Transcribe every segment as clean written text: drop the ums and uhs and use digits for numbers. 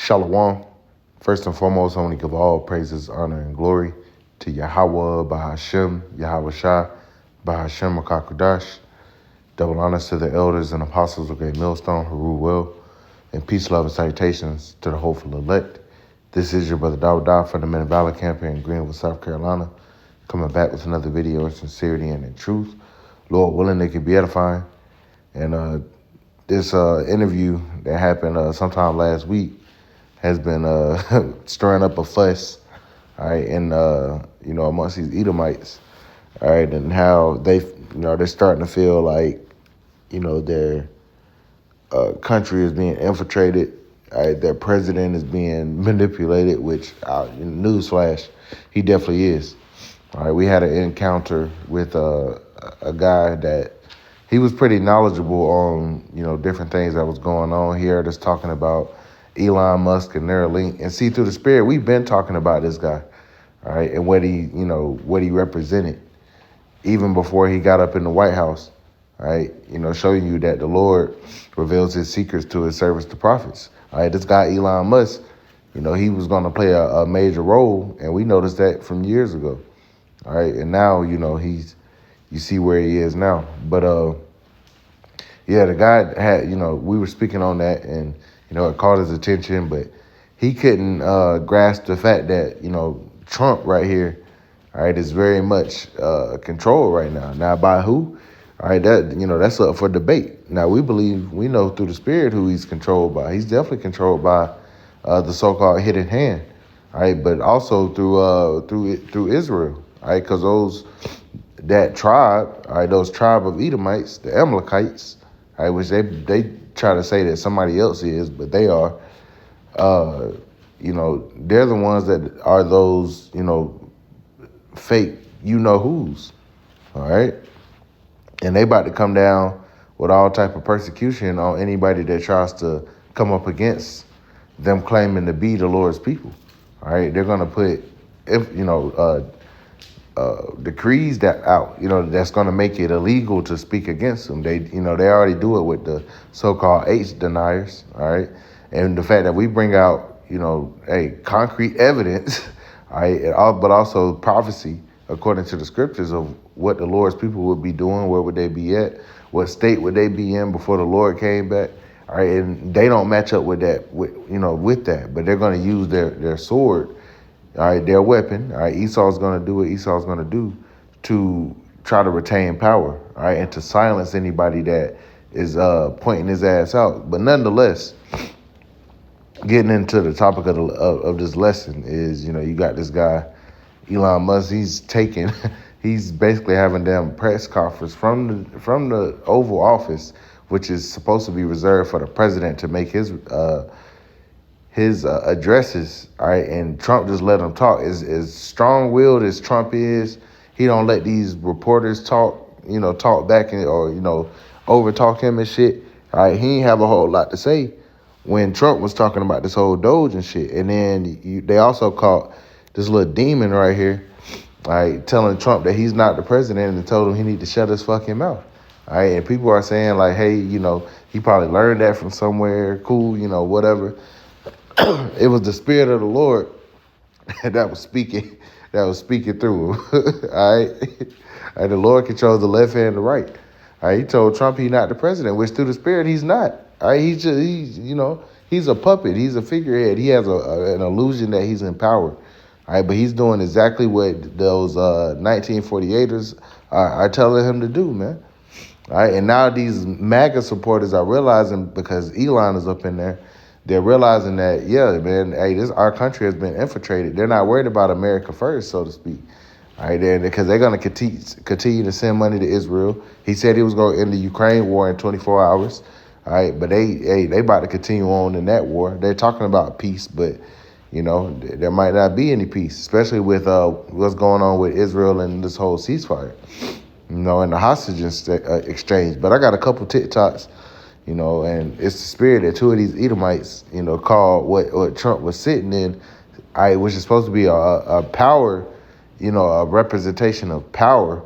Shalom. First and foremost, I want to give all praises, honor, and glory to Yahweh, Bahashem, Yahweh Shah, Bahashem, Makakudash. Double honors to the elders and apostles of Great Millstone who rule well. And peace, love, and salutations to the hopeful elect. This is your brother Dawah from the Men of Valor camp here in Greenwood, South Carolina, coming back with another video in sincerity and in truth. Lord willing, it can be edifying. And this interview that happened sometime last week has been stirring up a fuss, all right, and amongst these Edomites, all right, and how they're starting to feel like, their country is being infiltrated, all right, their president is being manipulated, which, newsflash, he definitely is. All right, we had an encounter with a guy that he was pretty knowledgeable on, different things that was going on. He heard us talking about Elon Musk and Neuralink. And see, through the spirit, we've been talking about this guy, all right, and what he represented even before he got up in the White House, all right, showing you that the Lord reveals his secrets to his servants, the prophets. All right, this guy, Elon Musk, he was going to play a major role, and we noticed that from years ago, all right, and now, you see where he is now. But, the guy had, we were speaking on that, and, it caught his attention, but he couldn't grasp the fact that, Trump right here, all right, is very much controlled right now. Now, by who? All right, that's up for debate. Now, we know through the spirit who he's controlled by. He's definitely controlled by the so-called hidden hand, all right, but also through Israel, all right, because that tribe, all right, those tribe of Edomites, the Amalekites, all right, which they try to say that somebody else is, but they are, they're the ones that are those, fake who's, all right? And they about to come down with all type of persecution on anybody that tries to come up against them claiming to be the Lord's people, all right? They're going to put, decrees that out, that's going to make it illegal to speak against them. They already do it with the so-called H deniers, all right? And the fact that we bring out, concrete evidence, all right, but also prophecy according to the scriptures of what the Lord's people would be doing, where would they be at, what state would they be in before the Lord came back, all right? And they don't match up with that, with that, but they're going to use their sword, all right, their weapon, all right, Esau's going to do what Esau's going to do to try to retain power, all right, and to silence anybody that is pointing his ass out. But nonetheless, getting into the topic of this lesson is, you got this guy, Elon Musk, he's basically having them press conference from the Oval Office, which is supposed to be reserved for the president to make his addresses, all right, and Trump just let him talk. As strong-willed as Trump is, he don't let these reporters talk back or over-talk him and shit. All right, he ain't have a whole lot to say when Trump was talking about this whole Doge and shit. And then they also caught this little demon right here, all right, telling Trump that he's not the president and told him he need to shut his fucking mouth. All right, and people are saying like, hey, he probably learned that from somewhere, cool, whatever. It was the spirit of the Lord that was speaking through him. All right. And the Lord controls the left hand and the right. All right. He told Trump he's not the president, which through the spirit he's not. All right. He's a puppet. He's a figurehead. He has an illusion that he's in power. All right. But he's doing exactly what those 1948ers are telling him to do, man. All right. And now these MAGA supporters are realizing, because Elon is up in there, they're realizing that, yeah, man, hey, our country has been infiltrated. They're not worried about America first, so to speak. All right, because they're going to continue to send money to Israel. He said he was going to end the Ukraine war in 24 hours. All right, but they about to continue on in that war. They're talking about peace, but, there might not be any peace, especially with what's going on with Israel and this whole ceasefire, and the hostage exchange. But I got a couple TikToks, and it's the spirit that two of these Edomites, called what Trump was sitting in, which is supposed to be a power, a representation of power.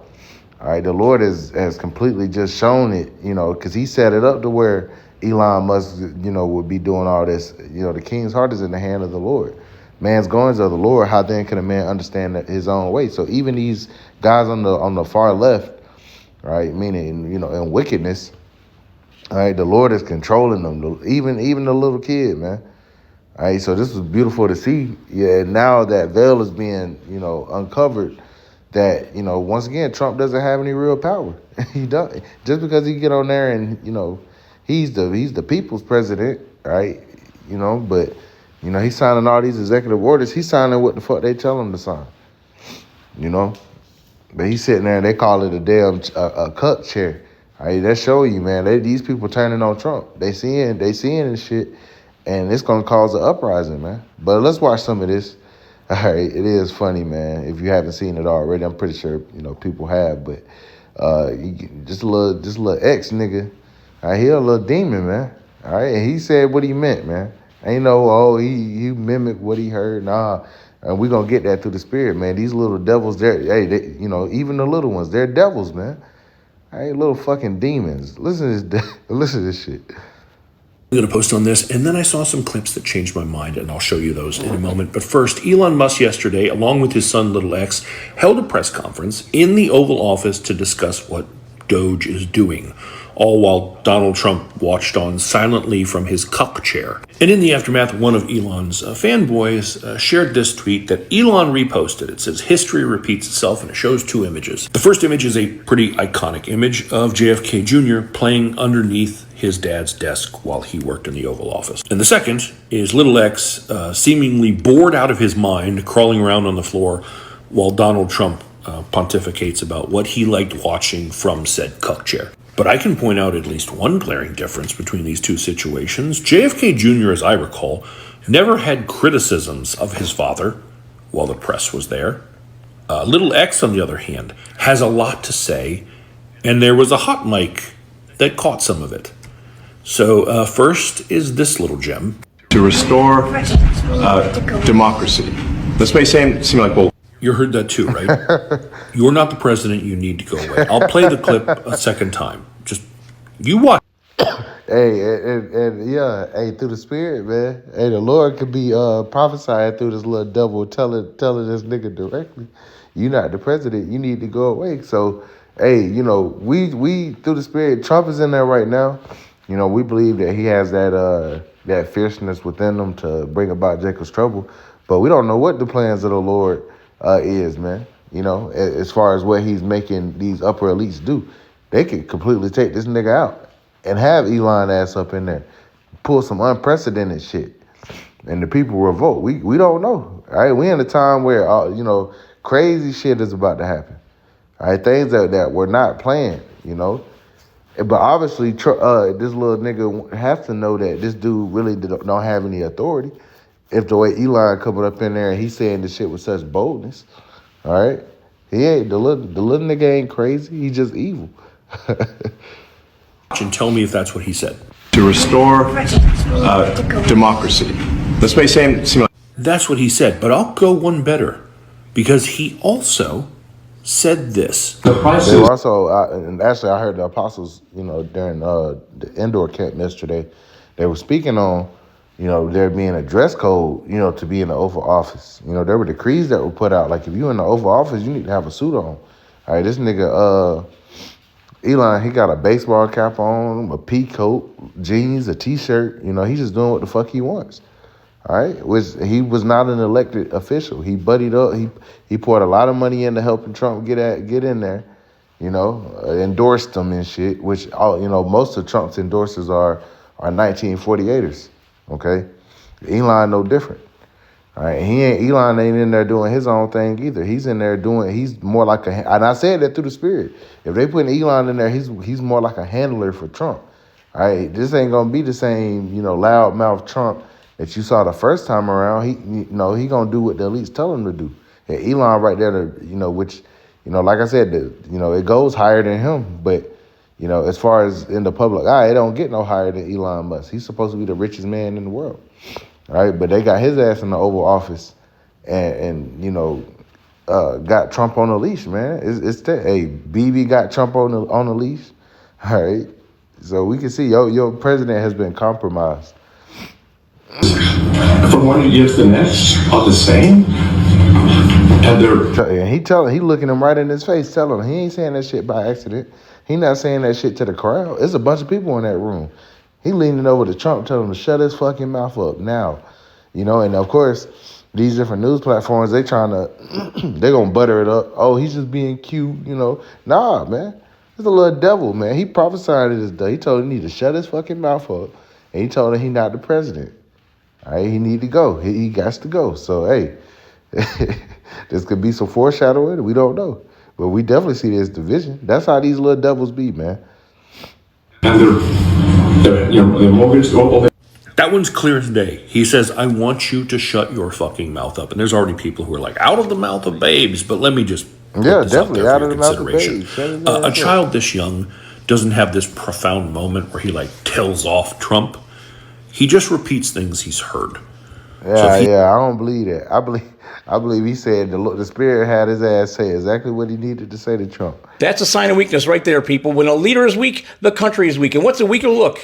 All right, the Lord has completely just shown it, because he set it up to where Elon Musk, would be doing all this. The king's heart is in the hand of the Lord. Man's goings are the Lord. How then can a man understand his own way? So even these guys on the far left, right, meaning in wickedness, all right, the Lord is controlling them. Even the little kid, man. All right, so this was beautiful to see. Yeah, now that veil is being uncovered. That once again, Trump doesn't have any real power. He don't, just because he get on there and he's the people's president, right? But he's signing all these executive orders. He's signing what the fuck they tell him to sign. But he's sitting there and they call it a damn a cuck chair. All right, that show you, man. These people turning on Trump. They seeing this shit, and it's gonna cause an uprising, man. But let's watch some of this. All right, it is funny, man. If you haven't seen it already, I'm pretty sure people have. But just a little ex nigga. All right, he a little demon, man. All right, and he said what he meant, man. Ain't he mimicked what he heard. Nah, and we gonna get that through the spirit, man. These little devils, even the little ones, they're devils, man. All right, little fucking demons. Listen to this shit. I'm going to post on this, and then I saw some clips that changed my mind, and I'll show you those in a moment. But first, Elon Musk yesterday, along with his son Little X, held a press conference in the Oval Office to discuss what Doge is doing, all while Donald Trump watched on silently from his cuck chair. And in the aftermath, one of Elon's fanboys shared this tweet that Elon reposted. It says, "History repeats itself," and it shows two images. The first image is a pretty iconic image of JFK Jr. playing underneath his dad's desk while he worked in the Oval Office. And the second is Little X seemingly bored out of his mind, crawling around on the floor while Donald Trump pontificates about what he liked watching from said cuck chair. But I can point out at least one glaring difference between these two situations. JFK Jr., as I recall, never had criticisms of his father while the press was there. Little X, on the other hand, has a lot to say, and there was a hot mic that caught some of it. So first is this little gem. To restore democracy. This may seem like bull. You heard that too, right? You're not the president. You need to go away. I'll play the clip a second time. Just, you watch. Hey, hey, through the spirit, man. Hey, the Lord could be prophesying through this little devil telling this nigga directly, you're not the president. You need to go away. So, hey, we through the spirit, Trump is in there right now. We believe that he has that fierceness within him to bring about Jacob's trouble. But we don't know what the plans of the Lord is, man. As far as what he's making these upper elites do. They could completely take this nigga out and have Elon ass up in there, pull some unprecedented shit, and the people revolt. We don't know. All right, we in a time where crazy shit is about to happen. All right, things that we're not planned. But obviously, this little nigga has to know that this dude really don't have any authority. If the way Elon coming up in there and he's saying this shit with such boldness, all right, he ain't the little nigga ain't crazy. He's just evil. And tell me if that's what he said. To restore democracy. This may seem like. That's what he said, but I'll go one better, because he also said this. They were also, and actually, I heard the apostles, during the indoor camp yesterday, they were speaking on, there being a dress code, to be in the Oval Office. There were decrees that were put out. Like, if you're in the Oval Office, you need to have a suit on. All right, this nigga, Elon, he got a baseball cap on, a pea coat, jeans, a T-shirt. He's just doing what the fuck he wants. All right, he was not an elected official. He buddied up. He poured a lot of money into helping Trump get in there. Endorsed him and shit. Which most of Trump's endorsers are 1948ers. Okay, Elon no different. All right, Elon ain't in there doing his own thing either. He's in there he's more like and I said that through the spirit. If they put Elon in there, he's more like a handler for Trump. All right, this ain't gonna be the same, loudmouth Trump that you saw the first time around. He gonna do what the elites tell him to do. And Elon right there, which, like I said, it goes higher than him. But, as far as in the public eye, it don't get no higher than Elon Musk. He's supposed to be the richest man in the world. All right, but they got his ass in the Oval Office and got Trump on a leash, man. Hey, BB got Trump on a leash. All right. So we can see your president has been compromised. From one year to the next are the same, and they're He looking him right in his face, telling him he ain't saying that shit by accident. He not saying that shit to the crowd. There's a bunch of people in that room. He leaning over to Trump, telling him to shut his fucking mouth up now. And of course, these different news platforms, they trying to, they gonna butter it up. Oh, he's just being cute, Nah, man. He's a little devil, man. He prophesied this day. He told him he need to shut his fucking mouth up. And he told him he not the president. All right, he need to go. He got to go. So, hey, this could be some foreshadowing. We don't know. But we definitely see this division. That's how these little devils be, man. and their mortgage. That one's clear as day. He says, I want you to shut your fucking mouth up. And there's already people who are like, out of the mouth of babes. But let me just put this definitely out out there of for your the mouth of consideration. babes. Shut his A ass child this young doesn't have this profound moment where he like tells off Trump. He just repeats things he's heard. I don't believe that. I believe he said the spirit had his ass say exactly what he needed to say to Trump. That's a sign of weakness right there, people. When a leader is weak, the country is weak. And what's a weaker look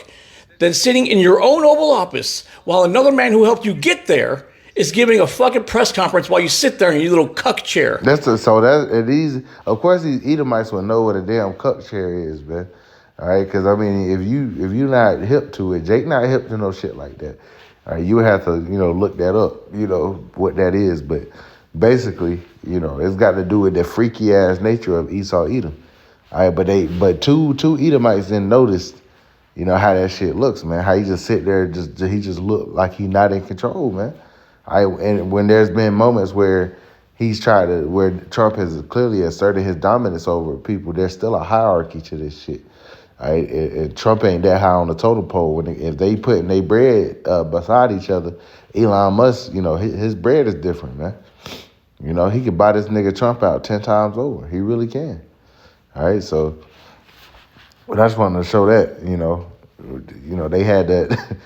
than sitting in your own Oval Office while another man who helped you get there is giving a fucking press conference while you sit there in your little cuck chair. Of course these Edomites will know what a damn cuck chair is, man. All right, because I mean, if you not hip to it, Jake not hip to no shit like that. All right, you would have to look that up, what that is. But basically, it's got to do with the freaky ass nature of Esau Edom. All right, but two Edomites didn't notice, how that shit looks, man. How he just sit there, he just look like he not in control, man. And when there's been moments where where Trump has clearly asserted his dominance over people, there's still a hierarchy to this shit. All right, Trump ain't that high on the totem pole. If they putting their bread beside each other, Elon Musk, his bread is different, man. He could buy this nigga Trump out 10 times over. He really can. All right, so but I just wanted to show that, they had that,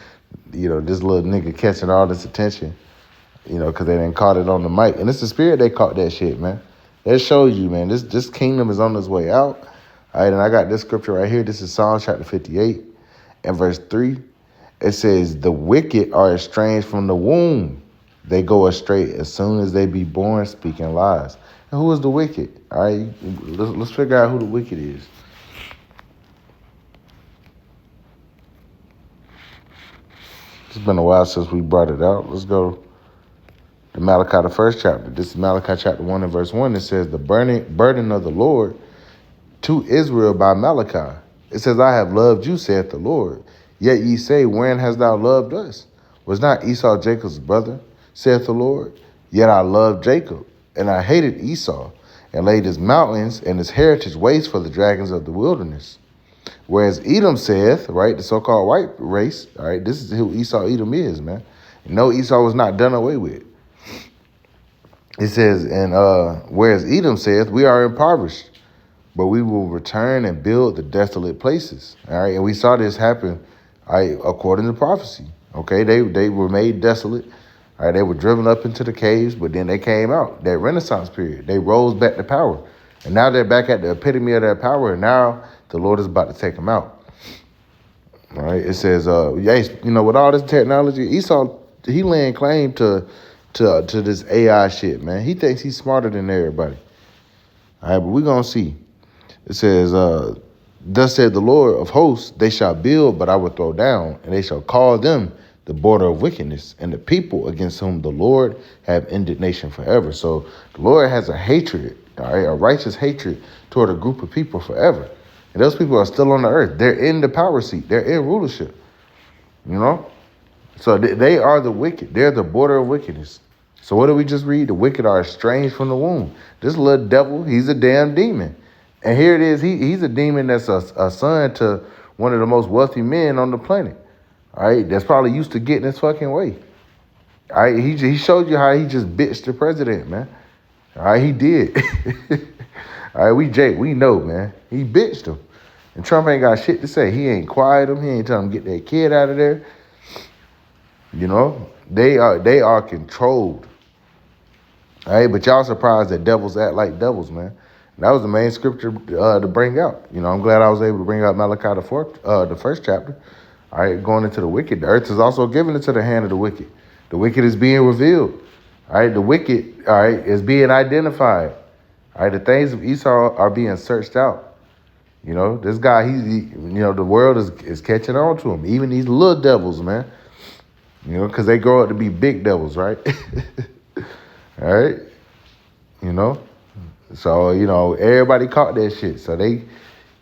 this little nigga catching all this attention, because they didn't caught it on the mic. And it's the spirit they caught that shit, man. It shows you, man, this kingdom is on its way out. All right, and I got this scripture right here. This is Psalm chapter 58 and verse 3. It says, the wicked are estranged from the womb. They go astray as soon as they be born, speaking lies. And who is the wicked? All right, let's figure out who the wicked is. It's been a while since we brought it out. Let's go to Malachi, the first chapter. This is Malachi chapter 1 and verse 1. It says, the burden of the Lord to Israel by Malachi. It says, I have loved you, saith the Lord. Yet ye say, wherein hast thou loved us? Was not Esau Jacob's brother, saith the Lord? Yet I loved Jacob, and I hated Esau, and laid his mountains and his heritage waste for the dragons of the wilderness. Whereas Edom saith, right, the so-called white race, all right, this is who Esau Edom is, man. No, Esau was not done away with. It says, and whereas Edom saith, we are impoverished, but we will return and build the desolate places. All right, and we saw this happen, all right, according to prophecy. Okay, they were made desolate. All right, they were driven up into the caves, but then they came out. That Renaissance period, they rose back to power, and now they're back at the epitome of their power. And now the Lord is about to take them out. All right, it says, with all this technology, Esau, he laying claim to this AI shit, man. He thinks he's smarter than everybody. All right, but we're gonna see. It says, thus said the Lord of hosts, they shall build, but I will throw down, and they shall call them the border of wickedness, and the people against whom the Lord have indignation forever. So the Lord has a hatred, all right, a righteous hatred toward a group of people forever. And those people are still on the earth. They're in the power seat. They're in rulership, So they are the wicked. They're the border of wickedness. So what did we just read? The wicked are estranged from the womb. This little devil, he's a damn demon. And here it is. He's a demon that's a son to one of the most wealthy men on the planet. All right, that's probably used to getting his fucking way. All right, he showed you how he just bitched the president, man. All right, he did. All right, we know, man. He bitched him. And Trump ain't got shit to say. He ain't quiet him. He ain't telling him to get that kid out of there. They are controlled. All right, but y'all surprised that devils act like devils, man. And that was the main scripture to bring out. I'm glad I was able to bring out Malachi the first chapter. All right, going into the wicked. The earth is also given into the hand of the wicked. The wicked is being revealed. All right, the wicked, all right, is being identified. All right, the things of Esau are being searched out. This guy, the world is catching on to him. Even these little devils, man. Because they grow up to be big devils, right? All right? So, everybody caught that shit. So they,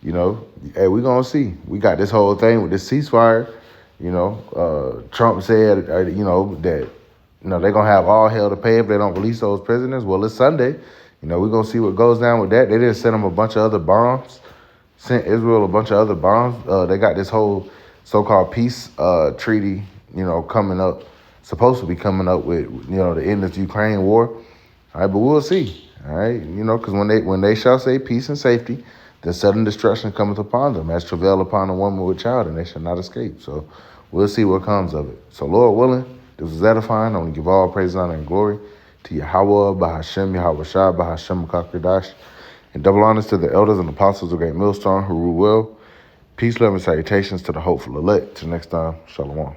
hey, we gonna see. We got this whole thing with this ceasefire. Trump said, that, they're gonna have all hell to pay if they don't release those prisoners. Well, it's Sunday. We're gonna see what goes down with that. They didn't send them a bunch of other bombs. Sent Israel a bunch of other bombs. They got this whole so-called peace treaty, coming up, supposed to be coming up with, the end of the Ukraine war. All right, but we'll see. All right, because when they shall say peace and safety, then sudden destruction cometh upon them, as travail upon a woman with child, and they shall not escape. So we'll see what comes of it. So Lord willing, this was edifying. I want to give all praise, honor, and glory to Yahweh, Bahashem, Yahweh Shah, Bahashem, Makakradash. And double honors to the elders and apostles of Great Millstone who rule well. Peace, love, and salutations to the hopeful elect. Till next time, Shalom.